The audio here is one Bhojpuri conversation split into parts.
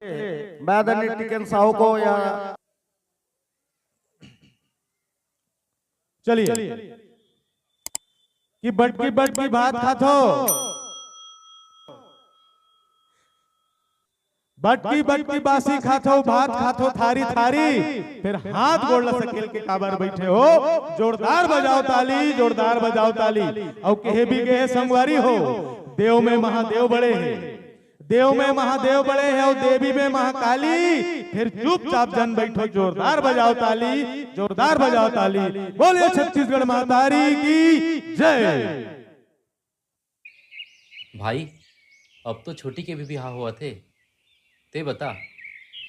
बादनी टिकन साहू को या चलिए कि बटकी भात खाथो, बटकी बासी खाथो, भात खाथो थारी थारी, फिर हाथ गोड़ सकेल के काबर बैठे हो। जोरदार बजाओ ताली, जोरदार बजाओ ताली। और कहे भी गए संगवारी हो, देव में महादेव बड़े हैं, देव में महादेव बड़े हैं और देवी में महाकाली। फिर चुपचाप जन बैठो, जोरदार बजाओ ताली, जोरदार बजाओ ताली। बोले छत्तीसगढ़ मातारी की जय। भाई अब तो छोटी के भी बिहार हुआ थे, ते बता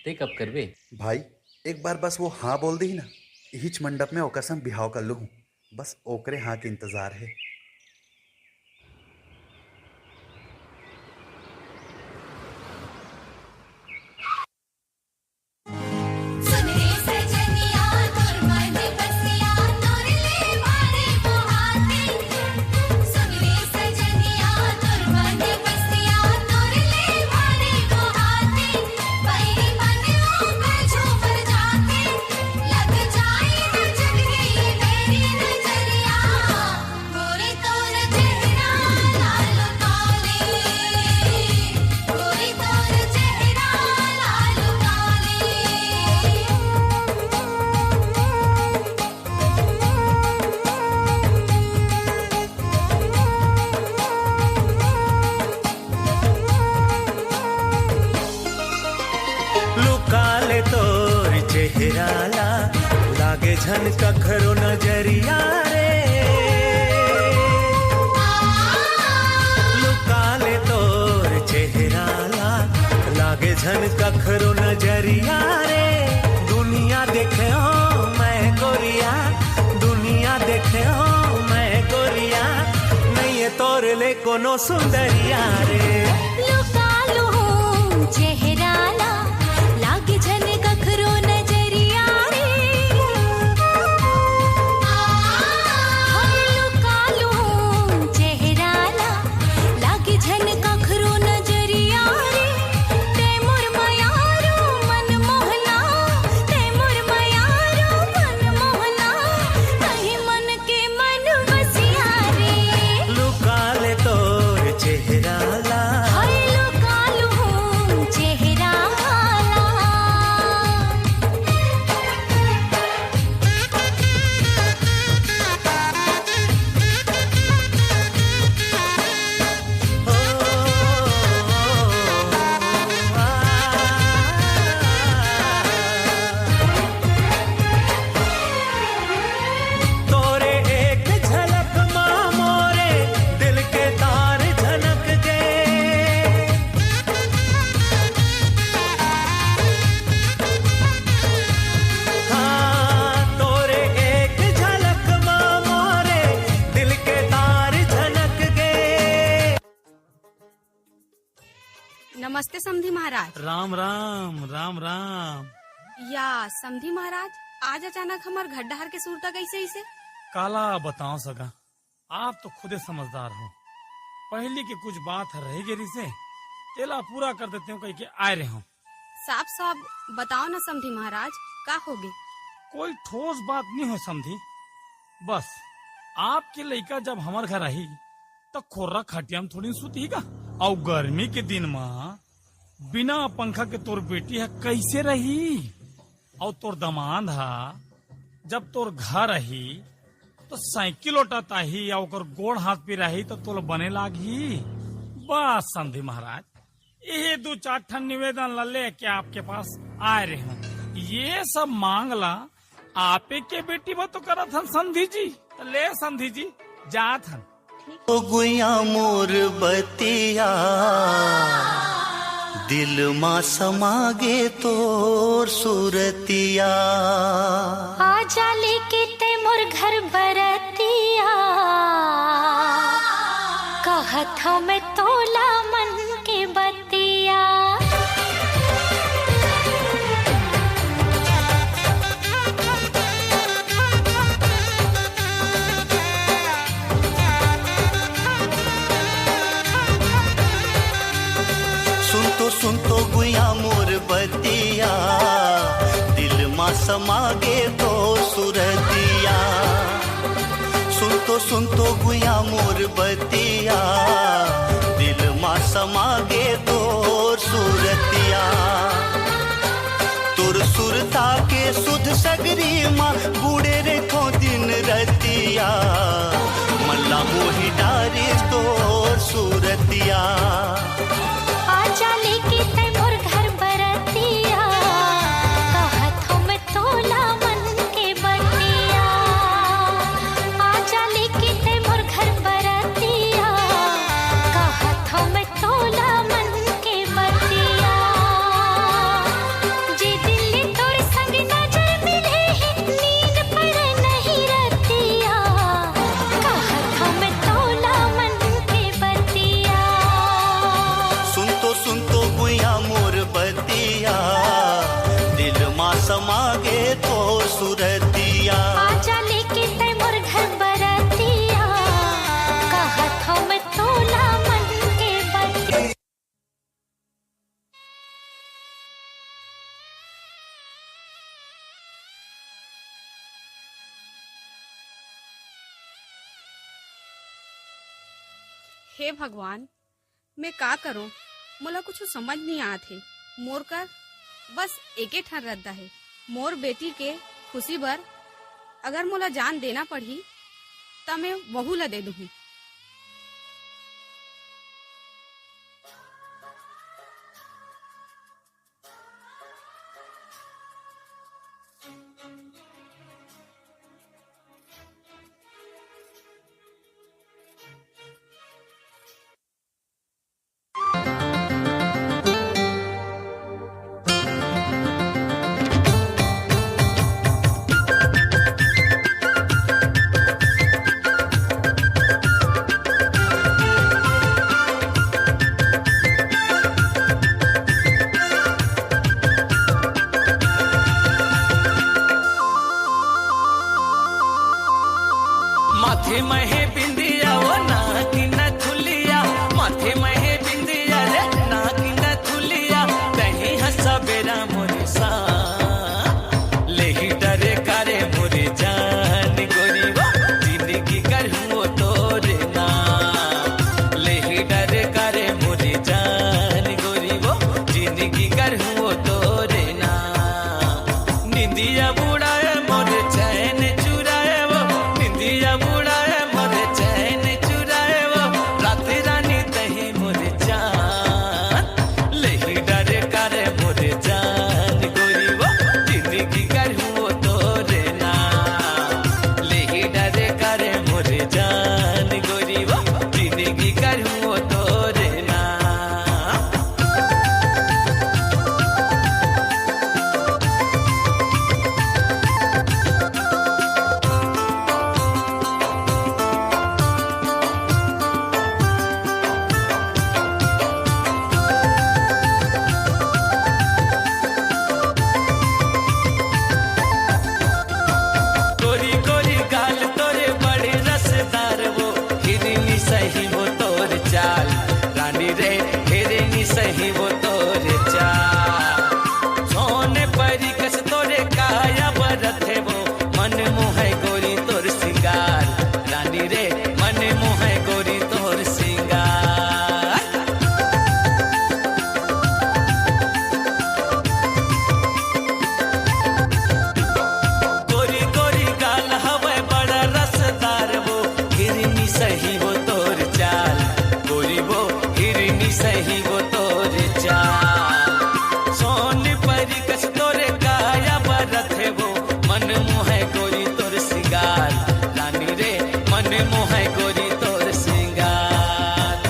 ते कब करबे? भाई एक बार बस वो हाँ बोल दी ना, हिच मंडप में ओकसन बिहाव कर लूँ, बस ओकरे हाँ के इंतजार है। लागे झन कखरो नजरिया रे, लुकाले तोर चेहरा लागे झन कखरो नजरिया रे। दुनिया देखे हो मैं गोरिया, दुनिया देखे हो मैं गोरिया, नहीं है तोर ले कोनो सुंदरिया रे। लुकालो चेहरा लागे झन कखरो नजरिया रे, लुकालो चेहरा लागे झन कखरो नजरिया रे। ते मोर मयारो मन मोहना, ते मोर मयारो मन मोहना, कहीं मन के मन बसिया रे। लुकाले तोर चेहरा नमस्ते समधी महाराज। राम राम राम राम। या समधी महाराज, आज अचानक हमार घर डहर के सूरता कैसे इसे? काला बताओ सगा, आप तो खुदे समझदार हो। पहले की कुछ बात रह गई से तेला पूरा कर देते हो, कहीं के आए रहे हो। साफ साफ बताओ ना समधी महाराज, का होगे? कोई ठोस बात नहीं हो समझी, बस आपके लड़का जब हमारे घर आई तो खोर्रा खटिया में थोड़ी सुती का। और गर्मी के दिन में बिना पंखा के तोर बेटी है कैसे रही? और तोर दमाद है जब तोर घर रही तो साइकिल उठाता ही या ओकर गोड़ हाथ पे रही तो तोल बने लागी। बस समधी महाराज, ये दो चार ठन निवेदन ले के आपके पास आए रहे हूँ। ये सब मांगला आपे के बेटी बा तो करा था समधी जी, तो ले समधी जी जात हन। ओ गुया मोर बतिया दिल मा समागे तोर सूरतिया, आजा लेके ते मोर घर बरतिया, कहत मैं तोला मन के बतिया। सुन तो गुया मोर बतिया, दिल मा समागे तो सुरतिया। सुन तो गुया मोर बतिया, दिल मा समागे तो सुरतिया। तुर सुरता के सुध सगरी माँ बूढ़े रेखो दिन रतिया, मल्ला मोही डारी तो सूरतिया। आजा लेके ते मोर घर बरतिया, कहथो में तोला मन के बतिया। आजा लेके ते मोर घर बरतिया, कहथो में तोला मन के बतिया। जे दिल तोर संग नजर मिले है, नींद पर नहीं रतिया, कहथो में तोला मन के बतिया। सुन तो गुया मोर बतिया, दिल माँ समागे तो सुरतिया। आजा लेके ते मोर घर बरतिया, कहथो में तोला मन के बतिया। हे भगवान, मैं का करूं? मोला कुछ समझ नहीं आथे। मोर कर बस एके ठन रद्दा है। मोर बेटी के खुशी भर अगर मोला जान देना पड़ी त मैं वहू ला दे दूँ। माथे महे बिंदिया वो नाकी न थुलिया, माथे महे बिंदिया रे नाकी न थुलिया। कहीं हंसा बेरा मोरे सा, लेही डरे करे मोरे जान गोरी वो, जिंदगी करूँ तोरे ना। लेही डरे करे मोरे जान गोरी वो, जिंदगी करूँ तोरे ना। निंदिया बुढ़ाए मोरे चैन चुराए वो, निंदिया बुढ़ाए मोरे चैन चुराए वो। रात रानी तही मोरे जान, लेही डरे करे मोरे जान गोरी वो, जिंदगी करूँ तोरे ना। लेही डरे करे मोरे जान गोरी वो, जिंदगी करूँ तोरे ना। गोरी गोरी गाल तोरे बड़े रसदार वो, हिरनी सही वो तोर चाल। रानी रे हिरनी सही वो तोर चाल। सोने परी कस तोरे काया बरत है वो, मन मोहे गोरी तोर सिंगार। रानी रे मन मोहे गोरी तोर सिंगार। गोरी गोरी गाल हवे बड़ा रसदार वो, हिरनी सही वो तोर चाल। गोरी वो हिरनी सही वो तोर चाल। सोन परी कस तोरे काया बरत है वो, मन मोहे गोरी तोर सिंगार। रानी रे मन मोहे गोरी तोर सिंगार।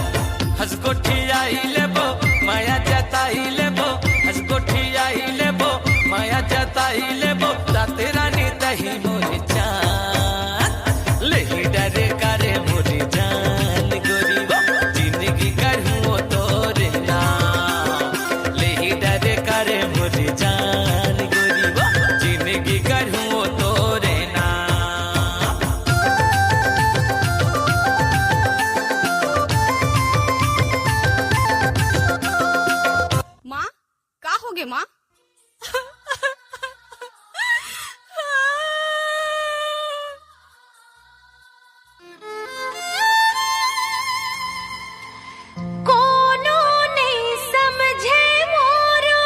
हंसकोठी आई लेबो माया जताई लेबो, हंसकोठी आई लेबो माया जताई लेबो। रात रानी तही मोरे जान, लेही डरे करे मोरे जान गोरी वो, जिंदगी करूँ तोरे ना। लेही डरे करे मोरे जान गोरी वो, जिंदगी करूँ तोरे ना। करोगे माँ? कोनो नहीं समझे मोरो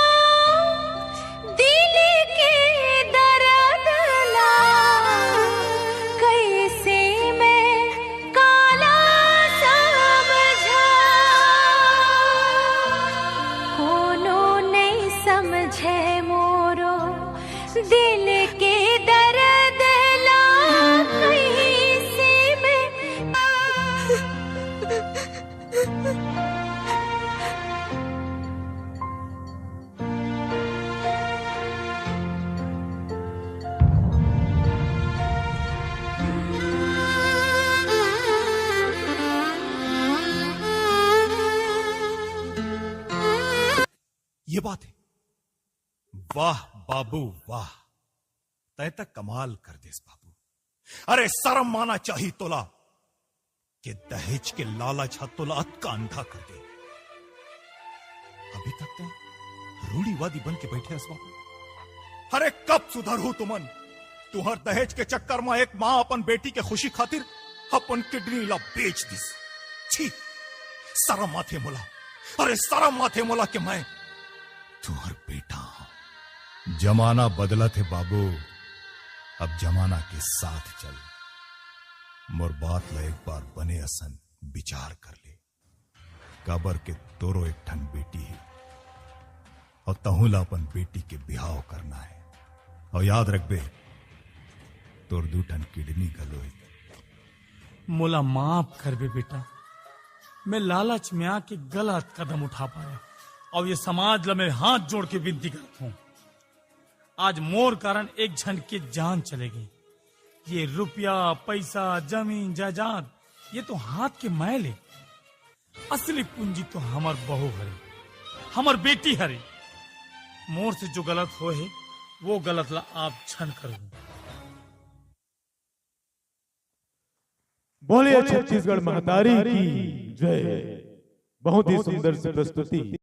दिल के दर्द ला, कैसे मैं काला समझा। कोनो नहीं समझे मोरो दिल के दर्द ला, कैसे मैं ये बात है। वाह बाबू वाह, तय तक कमाल कर देस बाबू। अरे शर्म माना चाहिए तोला कि दहेज के लालच हाथ तोला अत का अंधा कर दे। अभी तक तो रूढ़ीवादी बन के बैठे हस बाबू। अरे कब सुधर हो तुमन? तुहर दहेज के चक्कर में एक मां अपन बेटी के खुशी खातिर अपन किडनी ला बेच दिस। छी, शर्म माथे मोला। अरे शर्म माथे मोला कि मैं तुहर बेटा हूं। जमाना बदला थे बाबू, अब जमाना के साथ चल। मोर बात ला एक बार बने असन विचार कर ले। काबर के तोरो एक ठन बेटी है और तहुला अपन बेटी के बिहाव करना है। और याद रखबे, तोर 2 ठन किडनी गलो है। मोला माफ कर बे बेटा, मैं लालच में आके गलत कदम उठा पाया और ये समाज ला मैं हाथ जोड़ के विनती करता हूं। आज मोर कारण एक झन की जान चले गई। ये रुपया पैसा जमीन जायदाद ये तो हाथ के मैल है। असली पूंजी तो हमार बहू हरे, हमार बेटी हरे। मोर से जो गलत हो है वो गलत ला आप छन करो। बोलिए छत्तीसगढ़ महतारी की जय। बहुत ही सुंदर सी प्रस्तुति।